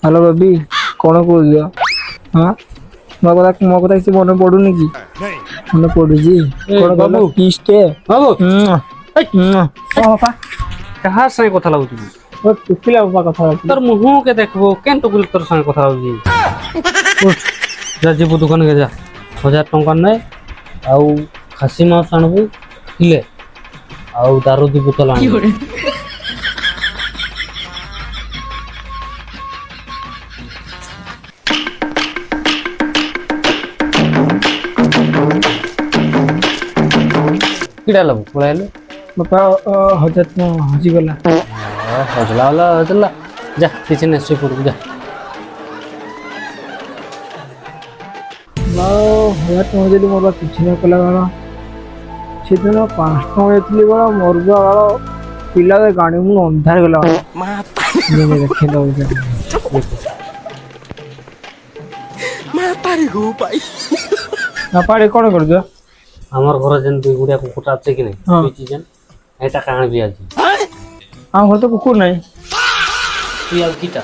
Hello baby, କ'ଣ କହୁଛ? ହଁ ମୋ କଥା କିଛି ମନେ ପଡୁନି କି? ମନେ ପଡୁଛି। କ'ଣ ବାବୁ କିସ୍ଟେ ବାବୁ ବାପା କାହା ସାଙ୍ଗେ କଥା ଲାଗୁଛୁ? ଟୁକିଲା ବାପା କଥା ହଉଛି। তোর মুখকে দেখবো কেন তো তোর সঙ্গে কথা হଉଛି। উঠ, যা ଯିବୁ ଦୋକାନକେ ଯା 1000 ଟଙ୍କା ନେ ଆଉ ଖାସି ମାଂସ ଆଣିବୁ କିଲେ ଆଉ ଦାରୁ ଦି ବୋତଲ ଆଣିବୁ। କିଡ଼ା ଲାବୁ ପଳାଇଲେ ବାପା 1000 ଟଙ୍କା ହଜିଗଲା। ହଜଲା ଯା କିଛି ନାହିଁ ଶୋଇ ପଡ଼ିବୁ ଯା। 1000 ଟଙ୍କା ଯଦି ମୋର କିଛି ନ କଲା ବେଳ ସେଦିନ 5 ଟଙ୍କା ଯାଇଥିଲି ବେଳ ମୋର ବେଳ ପିଲା ଗାଡ଼ି ମୁଁ ଅନ୍ଧାର ଗଲା ଦେଖି ଦଉଛି। ବାପା ଏ କ'ଣ କରୁଛ? আমার ঘরে যেন দুই গুড়িয়া কুকুরটা আছে কি নাই তুই যেন এটা কারণ বি আছে ଆମ ଘରେ ତ କୁକୁର ନାହିଁ। তুই আর কিটা